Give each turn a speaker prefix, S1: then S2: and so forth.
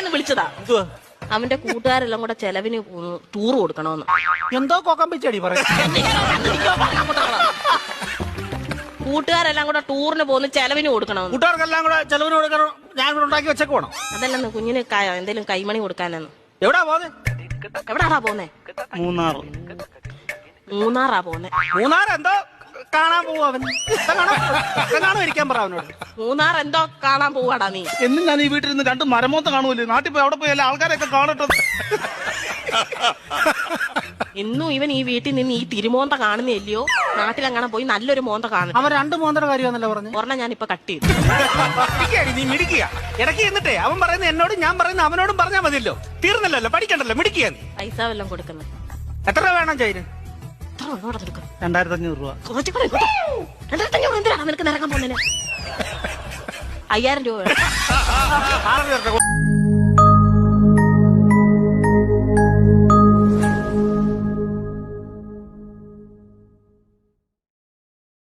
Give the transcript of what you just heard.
S1: ഒന്ന് വിളിച്ചതാ. അവന്റെ കൂട്ടുകാരെല്ലാം കൂടെ ചെലവിന് ടൂർ കൊടുക്കണമെന്ന്.
S2: എന്തോ കൊക്കാൻ പിച്ചടി പറയും.
S1: കൂട്ടുകാരെല്ലാം കൂടെ ടൂറിന് പോകുന്ന ചെലവിന് കൊടുക്കണമെന്ന്.
S2: കൂട്ടുകാർക്കെല്ലാം കൂടെ ചെലവിന് കൊടുക്കണം. ഞാൻ കൂടെ ഉണ്ടാക്കി വെച്ചേക്ക് വേണം.
S1: അതല്ലെന്ന് കുഞ്ഞിന് എന്തേലും കൈമണി കൊടുക്കാനെന്ന്.
S2: എവിടാ പോന്നെ?
S1: എവിടാടാ പോന്നെ? മൂന്നാറാ പോന്നെ.
S2: മൂന്നാർ എന്തോ കാണാൻ പോവാ അവൻ. കാണാൻ ഇരിക്കാൻ പറ അവനോട്.
S1: മൂന്നാർ എന്തോ കാണാൻ പോവാടാ നീ.
S3: എന്നും ഞാൻ ഈ വീട്ടിൽ നിന്ന് രണ്ട് മരമോത്ത കാണുമല്ലോ. നാട്ടിൽ പോയി അവിടെ പോയി എല്ലാ ആൾക്കാരെയൊക്കെ കാണട്ടെ.
S1: ഇന്നും ഇവൻ ഈ വീട്ടിൽ നിന്ന് ഈ തിരുമോന്ത കാണുന്നില്ലയോ? നാട്ടിലെങ്ങനെ പോയി നല്ലൊരു മോന്ത കാണും.
S2: അവൻ 2 മോന്തയുടെ കാര്യമാണല്ലോ പറഞ്ഞു.
S1: ഒരെണ്ണം ഞാൻ ഇപ്പൊ കട്ട് ചെയ്തു.
S2: നീ മിടിക്കുക. ഇടയ്ക്ക് എന്നിട്ടേ അവൻ പറയുന്ന എന്നോടും ഞാൻ പറയുന്ന അവനോടും പറഞ്ഞാൽ മതിയല്ലോ. തീർന്നല്ലോ, പഠിക്കണ്ടല്ലോ, മിടിക്കുക നീ.
S1: പൈസ വല്ലതും കൊടുക്കുന്നത്.
S2: എത്ര രൂപ വേണം ചൈന്?
S3: 2500 രൂപ.
S1: 2500 എന്തിനാണ് നിനക്ക് നിരക്കാൻ പോകുന്നതിന്? 5000 രൂപ വേണം.
S2: 6 പേർക്ക്